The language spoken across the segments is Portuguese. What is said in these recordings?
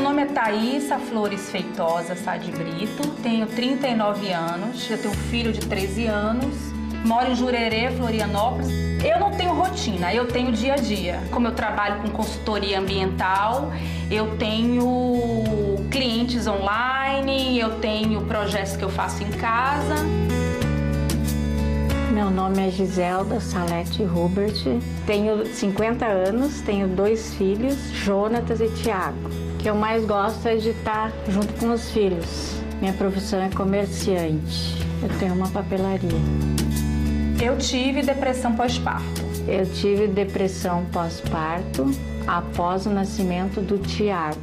nome é Thaísa Flores Feitosa Sá de Brito, tenho 39 anos, eu tenho um filho de 13 anos, moro em Jurerê, Florianópolis. Eu não tenho rotina, eu tenho dia a dia. Como eu trabalho com consultoria ambiental, eu tenho clientes online, eu tenho projetos que eu faço em casa. Meu nome é Giselda Salete Hubert, tenho 50 anos, tenho 2 filhos, Jonatas e Tiago. O que eu mais gosto é de estar junto com os filhos. Minha profissão é comerciante, eu tenho uma papelaria. Eu tive depressão pós-parto. Eu tive depressão pós-parto após o nascimento do Tiago.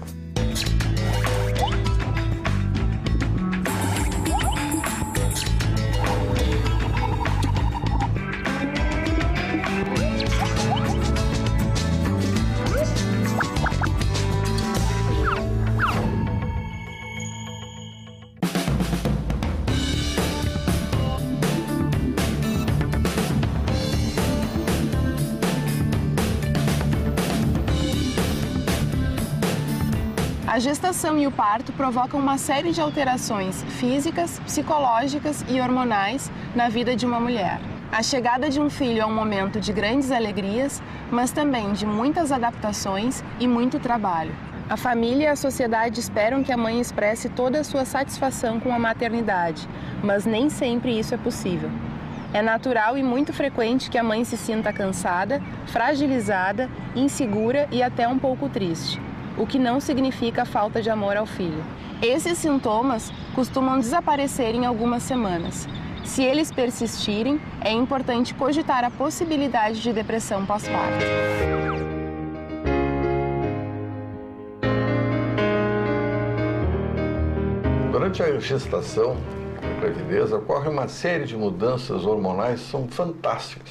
A gestação e o parto provocam uma série de alterações físicas, psicológicas e hormonais na vida de uma mulher. A chegada de um filho é um momento de grandes alegrias, mas também de muitas adaptações e muito trabalho. A família e a sociedade esperam que a mãe expresse toda a sua satisfação com a maternidade, mas nem sempre isso é possível. É natural e muito frequente que a mãe se sinta cansada, fragilizada, insegura e até um pouco triste, o que não significa falta de amor ao filho. Esses sintomas costumam desaparecer em algumas semanas. Se eles persistirem, é importante cogitar a possibilidade de depressão pós-parto. Durante a gestação, a gravidez, ocorre uma série de mudanças hormonais que são fantásticas.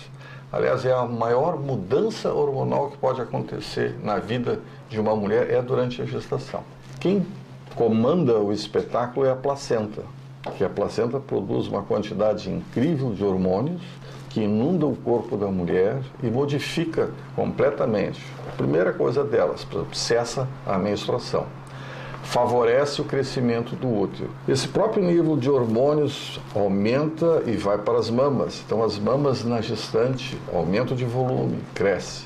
Aliás, é a maior mudança hormonal que pode acontecer na vida de uma mulher é durante a gestação. Quem comanda o espetáculo é a placenta, que a placenta produz uma quantidade incrível de hormônios que inunda o corpo da mulher e modifica completamente. A primeira coisa delas, cessa a menstruação. Favorece o crescimento do útero. Esse próprio nível de hormônios aumenta e vai para as mamas. Então, as mamas na gestante aumentam de volume, cresce.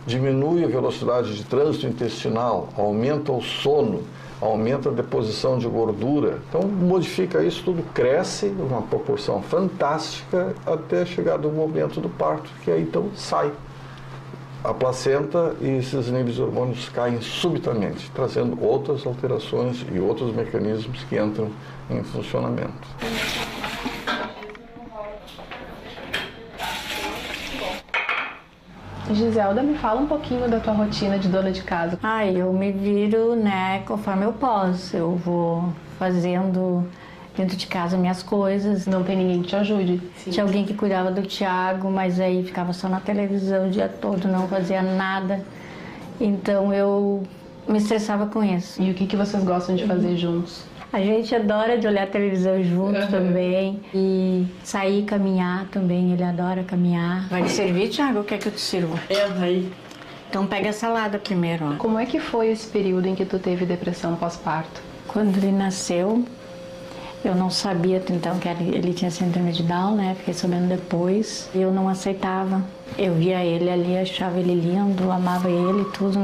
Diminui a velocidade de trânsito intestinal, aumenta o sono, aumenta a deposição de gordura. Então, modifica isso tudo, cresce uma proporção fantástica até chegar no momento do parto, que aí então sai a placenta e esses níveis de hormônios caem subitamente, trazendo outras alterações e outros mecanismos que entram em funcionamento. Giselda, me fala um pouquinho da tua rotina de dona de casa. Eu me viro, conforme eu posso. Eu vou fazendo dentro de casa minhas coisas. Não tem ninguém que te ajude? Sim. Tinha alguém que cuidava do Tiago, mas aí ficava só na televisão o dia todo, não fazia nada. Então eu me estressava com isso. E o que vocês gostam de fazer juntos? A gente adora de olhar televisão junto também. E sair caminhar também, ele adora caminhar. Vai te servir, Tiago? O que é que eu te sirvo? Vai. Então pega a salada primeiro, ó. Como é que foi esse período em que tu teve depressão pós-parto? Quando ele nasceu, eu não sabia então que ele tinha síndrome de Down, Fiquei sabendo depois. Eu não aceitava. Eu via ele ali, achava ele lindo, amava ele e tudo,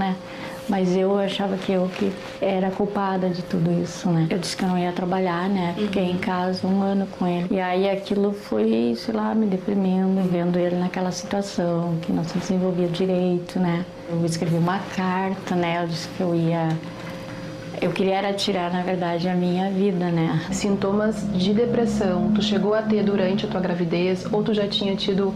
Mas eu achava que eu que era culpada de tudo isso, Eu disse que eu não ia trabalhar, Fiquei em casa 1 ano com ele. E aí aquilo foi, me deprimindo, vendo ele naquela situação, que não se desenvolvia direito, Eu escrevi uma carta, Eu disse que eu queria era tirar, na verdade, a minha vida, Sintomas de depressão, tu chegou a ter durante a tua gravidez ou tu já tinha tido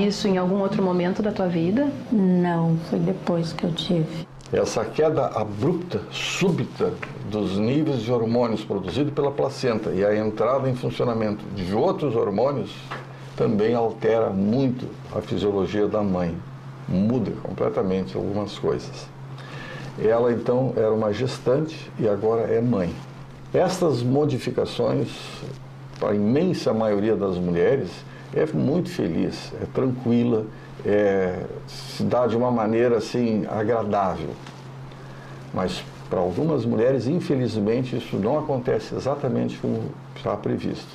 isso em algum outro momento da tua vida? Não, foi depois que eu tive. Essa queda abrupta, súbita dos níveis de hormônios produzidos pela placenta e a entrada em funcionamento de outros hormônios também altera muito a fisiologia da mãe. Muda completamente algumas coisas. Ela, então, era uma gestante e agora é mãe. Estas modificações, para a imensa maioria das mulheres, é muito feliz, é tranquila, se dá de uma maneira, assim, agradável. Mas Para algumas mulheres, infelizmente, isso não acontece exatamente como está previsto.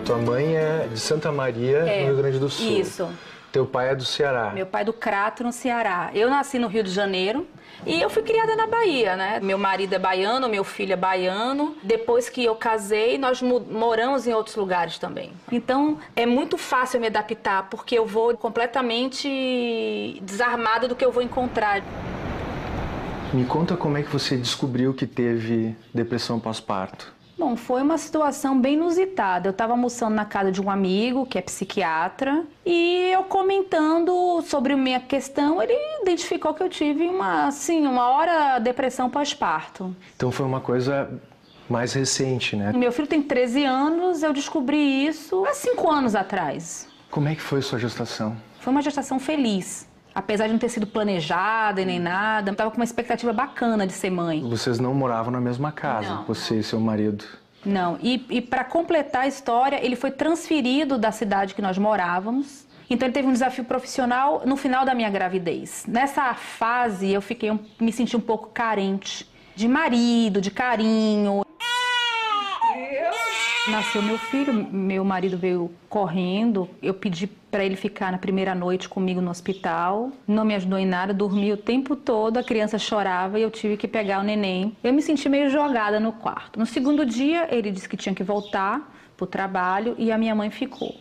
Tua mãe é de Santa Maria, no Rio Grande do Sul. Isso. Teu pai é do Ceará. Meu pai é do Crato, no Ceará. Eu nasci no Rio de Janeiro e eu fui criada na Bahia, né? Meu marido é baiano, meu filho é baiano. Depois que eu casei, nós moramos em outros lugares também. Então, é muito fácil me adaptar, porque eu vou completamente desarmada do que eu vou encontrar. Me conta como é que você descobriu que teve depressão pós-parto. Bom, foi uma situação bem inusitada. Eu estava almoçando na casa de um amigo, que é psiquiatra, e eu comentando sobre a minha questão, ele identificou que eu tive uma hora depressão pós-parto. Então foi uma coisa mais recente, né? Meu filho tem 13 anos, eu descobri isso há 5 anos atrás. Como é que foi sua gestação? Foi uma gestação feliz. Apesar de não ter sido planejada e nem nada, eu estava com uma expectativa bacana de ser mãe. Vocês não moravam na mesma casa, Não. você e seu marido? Não, e para completar a história, ele foi transferido da cidade que nós morávamos. Então ele teve um desafio profissional no final da minha gravidez. Nessa fase eu me senti um pouco carente de marido, de carinho. Nasceu meu filho, meu marido veio correndo, eu pedi para ele ficar na primeira noite comigo no hospital, não me ajudou em nada, dormi o tempo todo, a criança chorava e eu tive que pegar o neném. Eu me senti meio jogada no quarto. No segundo dia, ele disse que tinha que voltar para o trabalho e a minha mãe ficou.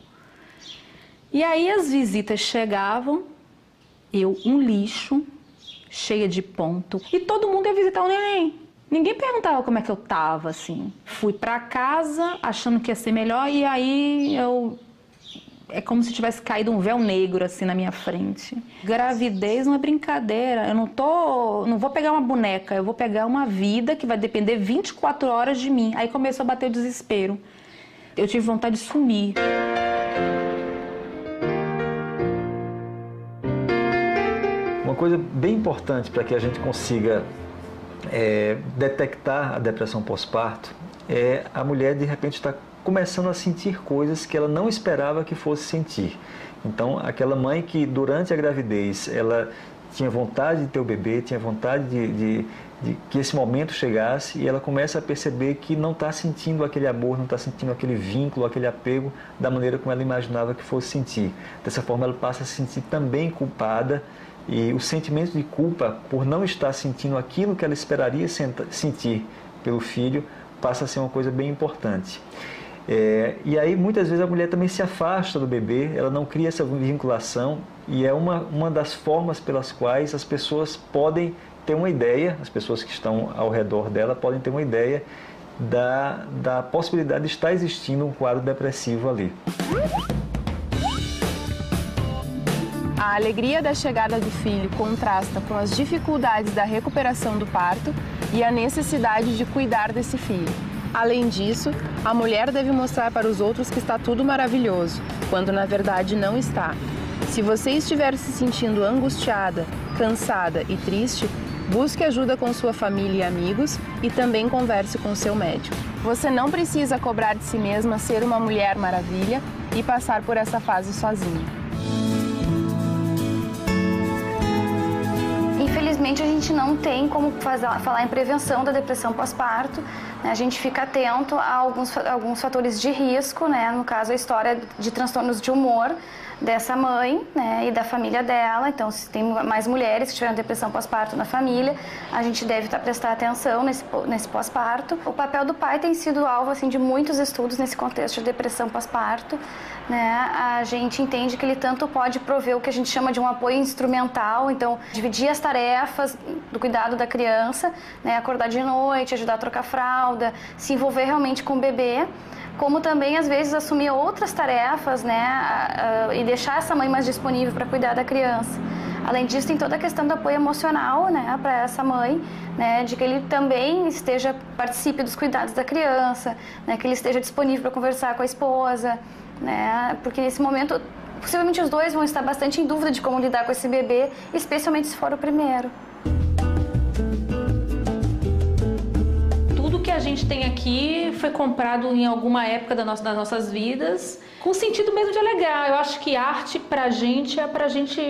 E aí as visitas chegavam, eu um lixo, cheia de ponto, e todo mundo ia visitar o neném. Ninguém perguntava como é que eu tava, assim. Fui pra casa achando que ia ser melhor e aí é como se tivesse caído um véu negro, assim, na minha frente. Gravidez não é brincadeira. Eu não vou pegar uma boneca, eu vou pegar uma vida que vai depender 24 horas de mim. Aí começou a bater o desespero. Eu tive vontade de sumir. Uma coisa bem importante para que a gente consiga detectar a depressão pós-parto é a mulher de repente estar começando a sentir coisas que ela não esperava que fosse sentir. Então, aquela mãe que durante a gravidez ela tinha vontade de ter o bebê, tinha vontade de que esse momento chegasse e ela começa a perceber que não está sentindo aquele amor, não está sentindo aquele vínculo, aquele apego da maneira como ela imaginava que fosse sentir. Dessa forma, ela passa a se sentir também culpada. E o sentimento de culpa por não estar sentindo aquilo que ela esperaria sentir pelo filho passa a ser uma coisa bem importante. E aí muitas vezes a mulher também se afasta do bebê, ela não cria essa vinculação e é uma das formas pelas quais as pessoas podem ter uma ideia, as pessoas que estão ao redor dela podem ter uma ideia da possibilidade de estar existindo um quadro depressivo ali. A alegria da chegada do filho contrasta com as dificuldades da recuperação do parto e a necessidade de cuidar desse filho. Além disso, a mulher deve mostrar para os outros que está tudo maravilhoso, quando na verdade não está. Se você estiver se sentindo angustiada, cansada e triste, busque ajuda com sua família e amigos e também converse com seu médico. Você não precisa cobrar de si mesma ser uma mulher maravilha e passar por essa fase sozinha. Infelizmente, a gente não tem como falar em prevenção da depressão pós-parto. Né? A gente fica atento a alguns fatores de risco, né? No caso, a história de transtornos de humor dessa mãe, né? E da família dela. Então, se tem mais mulheres que tiveram depressão pós-parto na família, a gente deve prestar atenção nesse pós-parto. O papel do pai tem sido alvo assim, de muitos estudos nesse contexto de depressão pós-parto. Né? A gente entende que ele tanto pode prover o que a gente chama de um apoio instrumental, então dividir as tarefas do cuidado da criança, né? Acordar de noite, ajudar a trocar fralda, se envolver realmente com o bebê, como também às vezes assumir outras tarefas, né? E deixar essa mãe mais disponível para cuidar da criança. Além disso, tem toda a questão do apoio emocional, né, para essa mãe, né, de que ele também participe dos cuidados da criança, né, que ele esteja disponível para conversar com a esposa, né, porque nesse momento Possivelmente os dois vão estar bastante em dúvida de como lidar com esse bebê, especialmente se for o primeiro. Tudo que a gente tem aqui foi comprado em alguma época das nossas vidas, com sentido mesmo de alegrar. Eu acho que arte pra gente é pra gente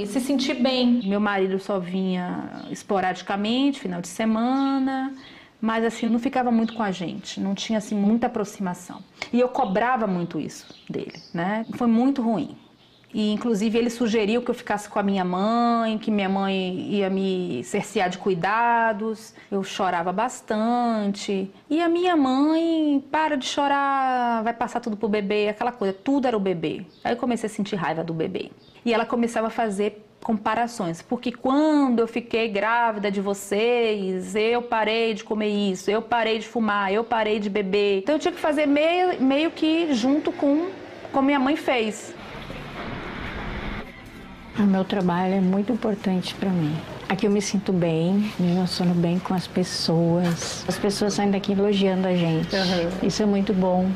se sentir bem. Meu marido só vinha esporadicamente, final de semana, mas assim, não ficava muito com a gente, não tinha assim muita aproximação. E eu cobrava muito isso dele, né? Foi muito ruim. E, inclusive, ele sugeriu que eu ficasse com a minha mãe, que minha mãe ia me cercear de cuidados. Eu chorava bastante. E a minha mãe, para de chorar, vai passar tudo pro bebê, aquela coisa, tudo era o bebê. Aí eu comecei a sentir raiva do bebê. E ela começava a fazer comparações, porque quando eu fiquei grávida de vocês, eu parei de comer isso, eu parei de fumar, eu parei de beber. Então eu tinha que fazer meio que junto com como minha mãe fez. O meu trabalho é muito importante para mim. Aqui eu me sinto bem, me relaciono bem com as pessoas. As pessoas saem daqui elogiando a gente. Isso é muito bom.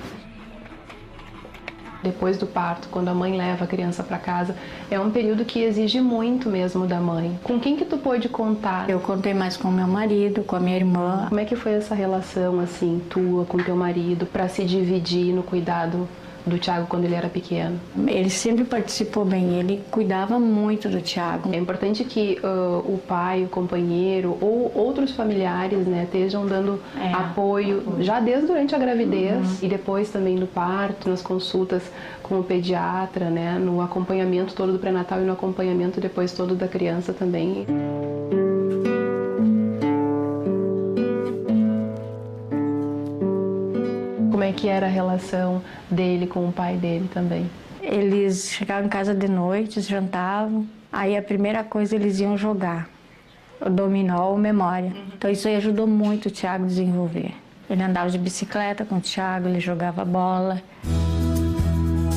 Depois do parto, quando a mãe leva a criança para casa, é um período que exige muito mesmo da mãe. Com quem que tu pôde contar? Eu contei mais com meu marido, com a minha irmã. Como é que foi essa relação, assim, tua com teu marido, para se dividir no cuidado do Thiago quando ele era pequeno? Ele sempre participou bem, ele cuidava muito do Thiago. É importante que o pai, o companheiro ou outros familiares, né, estejam dando apoio já desde durante a gravidez e depois também no parto, nas consultas com o pediatra, né, no acompanhamento todo do pré-natal e no acompanhamento depois todo da criança também. Como é que era a relação dele com o pai dele também? Eles chegavam em casa de noite, jantavam, aí a primeira coisa eles iam jogar, o dominó ou memória. Então isso aí ajudou muito o Thiago a desenvolver. Ele andava de bicicleta com o Thiago, ele jogava bola.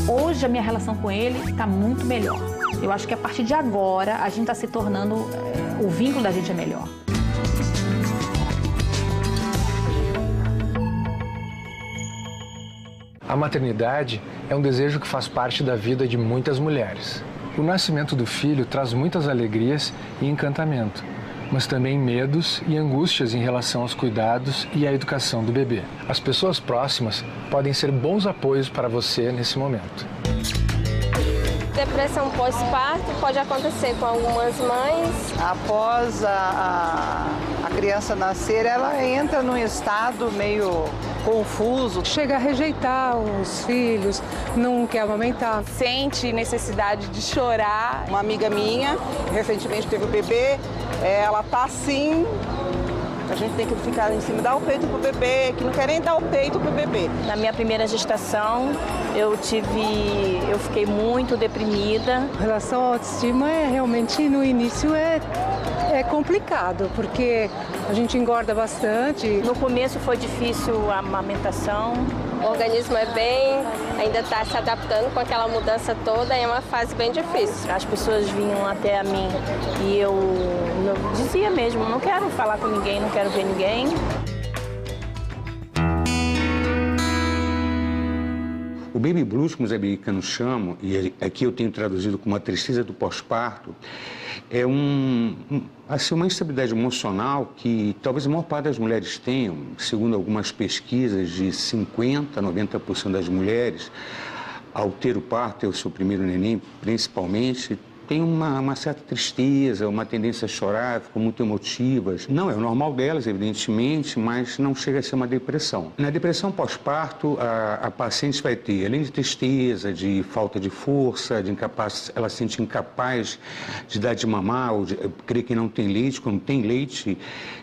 Hoje a minha relação com ele está muito melhor. Eu acho que a partir de agora a gente está se tornando, o vínculo da gente é melhor. A maternidade é um desejo que faz parte da vida de muitas mulheres. O nascimento do filho traz muitas alegrias e encantamento, mas também medos e angústias em relação aos cuidados e à educação do bebê. As pessoas próximas podem ser bons apoios para você nesse momento. Depressão pós-parto pode acontecer com algumas mães. Após a criança nascer, ela entra num estado meio confuso. Chega a rejeitar os filhos, não quer amamentar. Sente necessidade de chorar. Uma amiga minha, recentemente teve o bebê, ela tá assim, a gente tem que ficar em cima, dar o peito pro bebê, que não quer nem dar o peito pro bebê. Na minha primeira gestação, eu fiquei muito deprimida. A relação à autoestima realmente no início é complicado, porque a gente engorda bastante. No começo foi difícil a amamentação. O organismo ainda está se adaptando com aquela mudança toda, é uma fase bem difícil. As pessoas vinham até a mim e eu dizia mesmo, não quero falar com ninguém, não quero ver ninguém. O baby blues, como os americanos chamam, e aqui eu tenho traduzido como a tristeza do pós-parto, é uma instabilidade emocional que talvez a maior parte das mulheres tenham. Segundo algumas pesquisas, de 50% a 90% das mulheres, ao ter o parto, ter o seu primeiro neném, principalmente, tem uma certa tristeza, uma tendência a chorar, ficam muito emotivas. Não é o normal delas, evidentemente, mas não chega a ser uma depressão. Na depressão pós-parto, a paciente vai ter, além de tristeza, de falta de força, ela se sente incapaz de dar de mamar, ou de crer que não tem leite. Quando tem leite,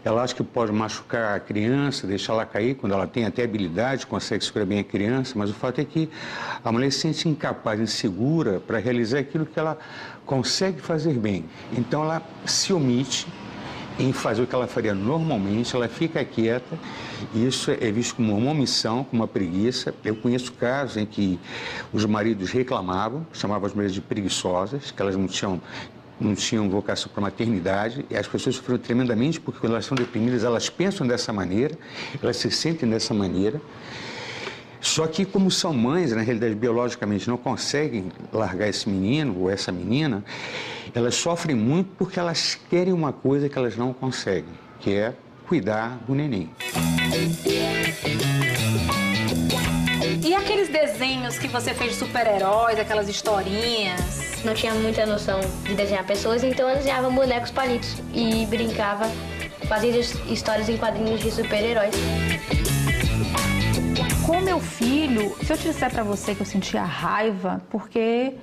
ela acha que pode machucar a criança, deixar ela cair, quando ela tem até habilidade, consegue segurar bem a criança, mas o fato é que a mulher se sente incapaz, insegura para realizar aquilo que ela consegue fazer bem. Então ela se omite em fazer o que ela faria normalmente, ela fica quieta, e isso é visto como uma omissão, como uma preguiça. Eu conheço casos em que os maridos reclamavam, chamavam as mulheres de preguiçosas, que elas não tinham vocação para maternidade, e as pessoas sofreram tremendamente porque quando elas são deprimidas, elas pensam dessa maneira, elas se sentem dessa maneira. Só que como são mães, na realidade, biologicamente não conseguem largar esse menino ou essa menina, elas sofrem muito porque elas querem uma coisa que elas não conseguem, que é cuidar do neném. E aqueles desenhos que você fez de super-heróis, aquelas historinhas? Não tinha muita noção de desenhar pessoas, então eu desenhava bonecos palitos e brincava, fazia histórias em quadrinhos de super-heróis. Com meu filho, se eu te disser pra você que eu sentia raiva, porque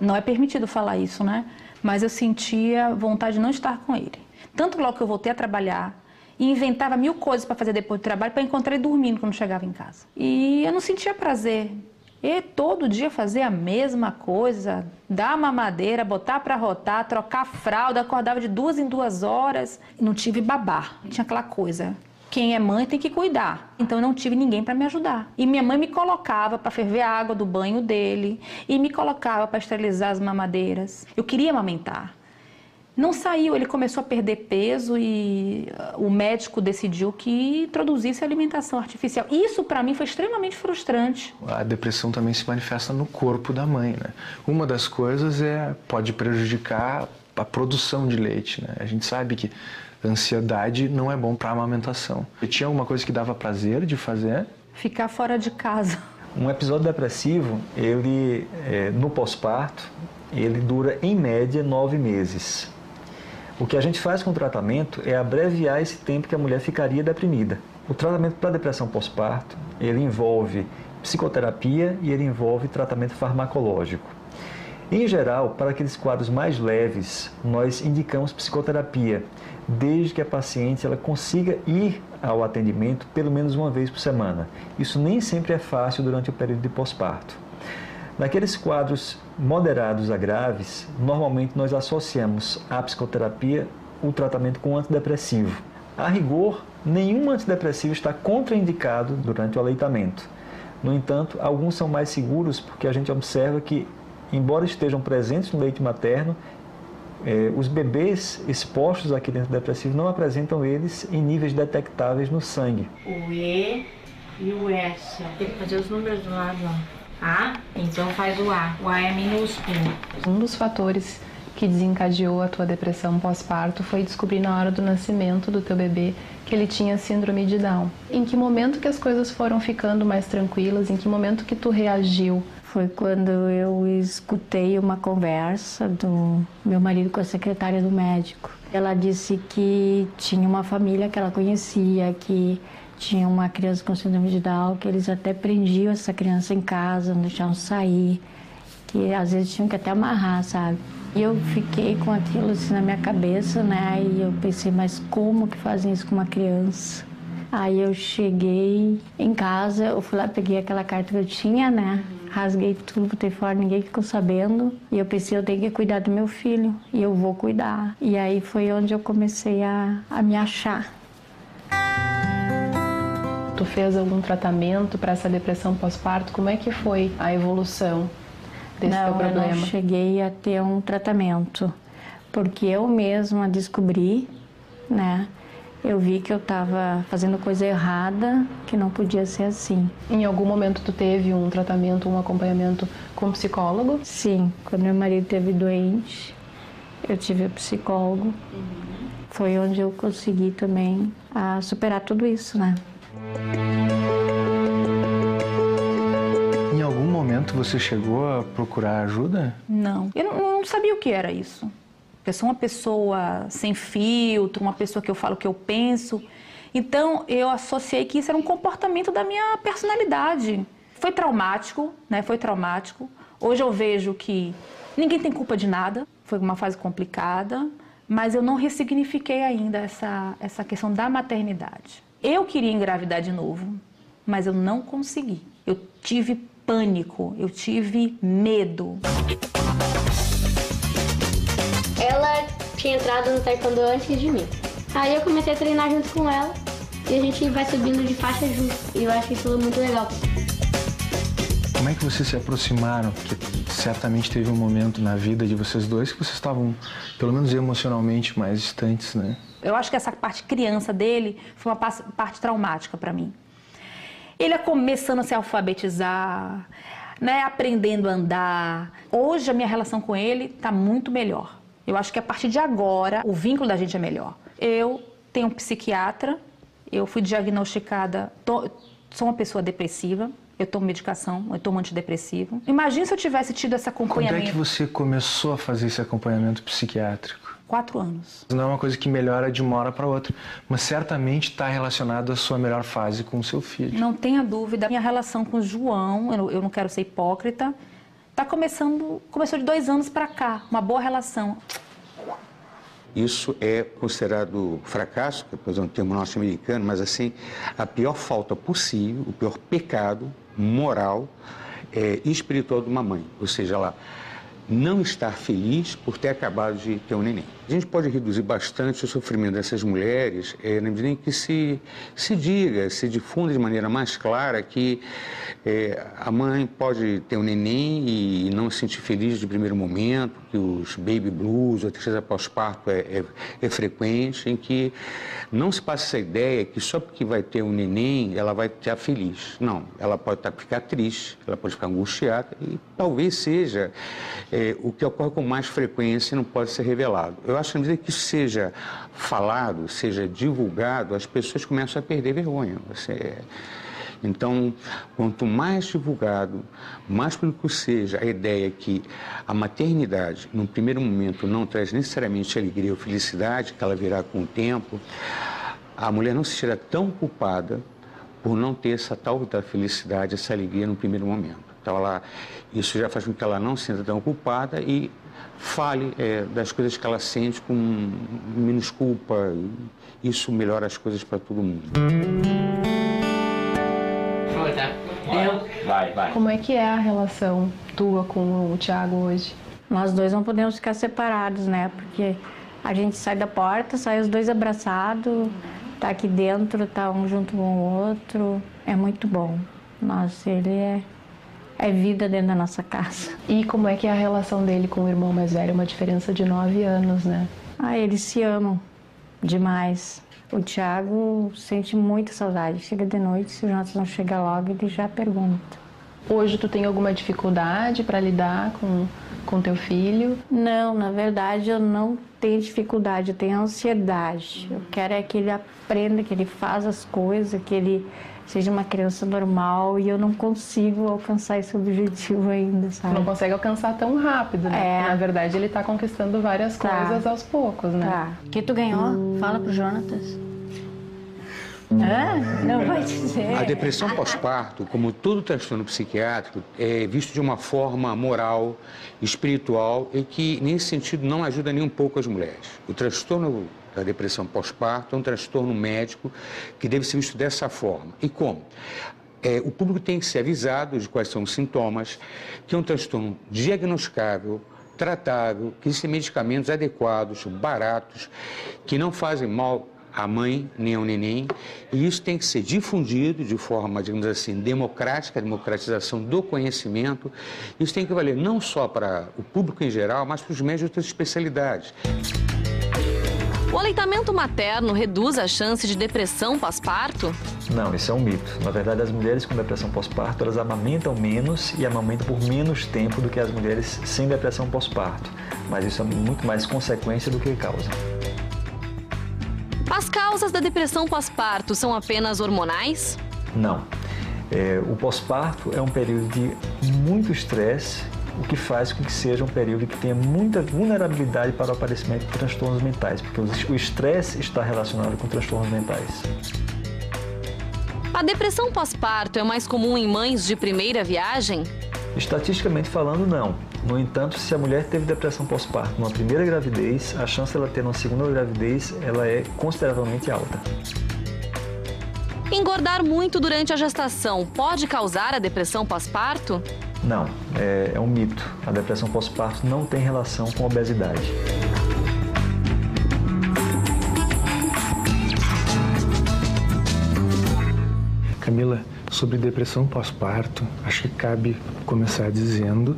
não é permitido falar isso, né? Mas eu sentia vontade de não estar com ele. Tanto logo que eu voltei a trabalhar, e inventava 1000 coisas para fazer depois do trabalho para encontrar ele dormindo quando chegava em casa. E eu não sentia prazer. E todo dia fazer a mesma coisa, dar mamadeira, botar para rotar, trocar fralda, acordava de 2 em 2 horas. Não tive babá, tinha aquela coisa. Quem é mãe tem que cuidar. Então eu não tive ninguém para me ajudar. E minha mãe me colocava para ferver a água do banho dele e me colocava para esterilizar as mamadeiras. Eu queria amamentar. Não saiu, ele começou a perder peso e o médico decidiu que introduzisse a alimentação artificial. Isso, para mim, foi extremamente frustrante. A depressão também se manifesta no corpo da mãe, né? Uma das coisas pode prejudicar a produção de leite, né? A gente sabe que a ansiedade não é bom para a amamentação. E tinha alguma coisa que dava prazer de fazer? Ficar fora de casa. Um episódio depressivo, ele, no pós-parto, ele dura, em média, 9 meses. O que a gente faz com o tratamento é abreviar esse tempo que a mulher ficaria deprimida. O tratamento para depressão pós-parto, ele envolve psicoterapia e ele envolve tratamento farmacológico. Em geral, para aqueles quadros mais leves, nós indicamos psicoterapia, desde que a paciente ela consiga ir ao atendimento pelo menos uma vez por semana. Isso nem sempre é fácil durante o período de pós-parto. Naqueles quadros moderados a graves, normalmente nós associamos à psicoterapia o tratamento com antidepressivo. A rigor, nenhum antidepressivo está contraindicado durante o aleitamento. No entanto, alguns são mais seguros porque a gente observa que, embora estejam presentes no leite materno, os bebês expostos àquele antidepressivo não apresentam eles em níveis detectáveis no sangue. O E e o S. Tem que fazer os números do lado, ó. A, então faz o A. O A é minúsculo. Um dos fatores que desencadeou a tua depressão pós-parto foi descobrir na hora do nascimento do teu bebê que ele tinha síndrome de Down. Em que momento que as coisas foram ficando mais tranquilas? Em que momento que tu reagiu? Foi quando eu escutei uma conversa do meu marido com a secretária do médico. Ela disse que tinha uma família que ela conhecia, que tinha uma criança com síndrome de Down, que eles até prendiam essa criança em casa, não deixavam sair, que às vezes tinham que até amarrar, sabe? E eu fiquei com aquilo assim na minha cabeça, né? E eu pensei, mas como que fazem isso com uma criança? Aí eu cheguei em casa, eu fui lá, peguei aquela carta que eu tinha, né? Rasguei tudo, botei fora, ninguém ficou sabendo. E eu pensei, eu tenho que cuidar do meu filho, e eu vou cuidar. E aí foi onde eu comecei a me achar. Tu fez algum tratamento para essa depressão pós-parto? Como é que foi a evolução desse teu problema? Eu não cheguei a ter um tratamento, porque eu mesma descobri, né? Eu vi que eu estava fazendo coisa errada, que não podia ser assim. Em algum momento tu teve um tratamento, um acompanhamento com psicólogo? Sim, quando meu marido esteve doente, eu tive um psicólogo. Foi onde eu consegui também superar tudo isso, né? Em algum momento você chegou a procurar ajuda? Não. Eu não sabia o que era isso. Eu sou uma pessoa sem filtro, uma pessoa que eu falo o que eu penso. Então, eu associei que isso era um comportamento da minha personalidade. Foi traumático, né? Foi traumático. Hoje eu vejo que ninguém tem culpa de nada. Foi uma fase complicada, mas eu não ressignifiquei ainda essa questão da maternidade. Eu queria engravidar de novo, mas eu não consegui. Eu tive pânico, eu tive medo. Ela tinha entrado no taekwondo antes de mim. Aí eu comecei a treinar junto com ela e a gente vai subindo de faixa junto. E eu acho isso muito legal. Como é que vocês se aproximaram? Porque certamente teve um momento na vida de vocês dois que vocês estavam, pelo menos emocionalmente, mais distantes, né? Eu acho que essa parte criança dele foi uma parte traumática para mim. Ele é começando a se alfabetizar, né, aprendendo a andar. Hoje a minha relação com ele está muito melhor. Eu acho que a partir de agora o vínculo da gente é melhor. Eu tenho um psiquiatra, eu fui diagnosticada, sou uma pessoa depressiva, eu tomo medicação, eu tomo antidepressivo. Imagina se eu tivesse tido esse acompanhamento. Quando é que você começou a fazer esse acompanhamento psiquiátrico? 4 anos. Não é uma coisa que melhora de uma hora para outra, mas certamente está relacionado à sua melhor fase com o seu filho. Não tenha dúvida. Minha relação com o João, eu não quero ser hipócrita, começou de 2 anos para cá, uma boa relação. Isso é considerado fracasso, que depois é um termo norte-americano, mas assim, a pior falta possível, o pior pecado moral e espiritual de uma mãe. Ou seja, ela não estar feliz por ter acabado de ter um neném. A gente pode reduzir bastante o sofrimento dessas mulheres na medida em que se diga, se difunda de maneira mais clara que a mãe pode ter um neném e não se sentir feliz de primeiro momento, que os baby blues, a tristeza pós-parto é frequente, em que não se passa essa ideia que só porque vai ter um neném ela vai estar feliz. Não, ela pode ficar triste, ela pode ficar angustiada e talvez seja o que ocorre com mais frequência e não pode ser revelado. Eu acho que à medida que isso seja falado, seja divulgado, as pessoas começam a perder vergonha. Então, quanto mais divulgado, mais público seja a ideia que a maternidade, num primeiro momento, não traz necessariamente alegria ou felicidade, que ela virá com o tempo, a mulher não se tira tão culpada por não ter essa tal da felicidade, essa alegria no primeiro momento. Então, isso já faz com que ela não se sinta tão culpada e fale das coisas que ela sente com menos culpa. Isso melhora as coisas para todo mundo. Vai. Como é que é a relação tua com o Thiago hoje? Nós dois não podemos ficar separados, né? Porque a gente sai da porta, sai os dois abraçados, tá aqui dentro, tá um junto com o outro. É muito bom. Nossa, ele é vida dentro da nossa casa. E como é que é a relação dele com o irmão mais velho? Uma diferença de 9 anos, né? Eles se amam demais. O Thiago sente muita saudade. Chega de noite, se o Jonathan não chega logo, ele já pergunta. Hoje tu tem alguma dificuldade para lidar com teu filho? Não, na verdade eu não tenho dificuldade, eu tenho ansiedade. Eu quero que ele aprenda, que ele faça as coisas, que ele seja uma criança normal e eu não consigo alcançar esse objetivo ainda, sabe? Não consegue alcançar tão rápido, né? Porque, na verdade, ele tá conquistando várias coisas aos poucos, né? Tá. O que tu ganhou? Fala pro Jonatas. Não vai dizer. A depressão pós-parto, como todo transtorno psiquiátrico, é visto de uma forma moral, espiritual e que, nesse sentido, não ajuda nem um pouco as mulheres. O transtorno da depressão pós-parto é um transtorno médico que deve ser visto dessa forma. E como? O público tem que ser avisado de quais são os sintomas, que é um transtorno diagnosticável, tratável, que existem medicamentos adequados, baratos, que não fazem mal à mãe nem ao neném, e isso tem que ser difundido de forma, digamos assim, democrática, a democratização do conhecimento. Isso tem que valer não só para o público em geral, mas para os médicos de outras especialidades. O aleitamento materno reduz a chance de depressão pós-parto? Não, isso é um mito. Na verdade, as mulheres com depressão pós-parto, elas amamentam menos e amamentam por menos tempo do que as mulheres sem depressão pós-parto. Mas isso é muito mais consequência do que causa. As causas da depressão pós-parto são apenas hormonais? Não. O pós-parto é um período de muito estresse, o que faz com que seja um período que tenha muita vulnerabilidade para o aparecimento de transtornos mentais, porque o estresse está relacionado com transtornos mentais. A depressão pós-parto é mais comum em mães de primeira viagem? Estatisticamente falando, não. No entanto, se a mulher teve depressão pós-parto numa primeira gravidez, a chance de ela ter uma segunda gravidez ela é consideravelmente alta. Engordar muito durante a gestação pode causar a depressão pós-parto? Não, é um mito. A depressão pós-parto não tem relação com a obesidade. Camila, sobre depressão pós-parto, acho que cabe começar dizendo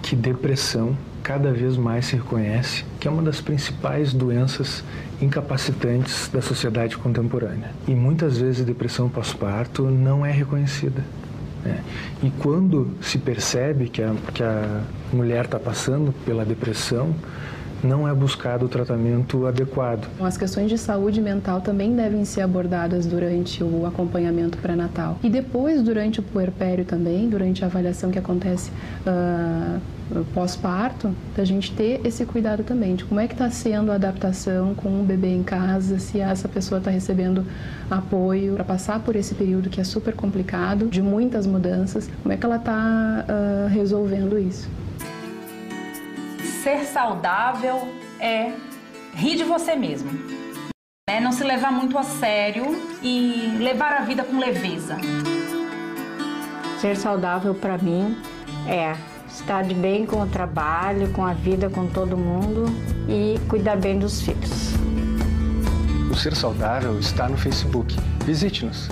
que depressão cada vez mais se reconhece que é uma das principais doenças incapacitantes da sociedade contemporânea. E muitas vezes a depressão pós-parto não é reconhecida. E quando se percebe que a mulher está passando pela depressão, não é buscado o tratamento adequado. As questões de saúde mental também devem ser abordadas durante o acompanhamento pré-natal. E depois, durante o puerpério também, durante a avaliação que acontece pós-parto, da gente ter esse cuidado também de como é que está sendo a adaptação com o bebê em casa, se essa pessoa está recebendo apoio para passar por esse período que é super complicado, de muitas mudanças, como é que ela está resolvendo isso. Ser saudável é rir de você mesmo, né? Não se levar muito a sério e levar a vida com leveza. Ser saudável para mim é estar de bem com o trabalho, com a vida, com todo mundo e cuidar bem dos filhos. O Ser Saudável está no Facebook. Visite-nos.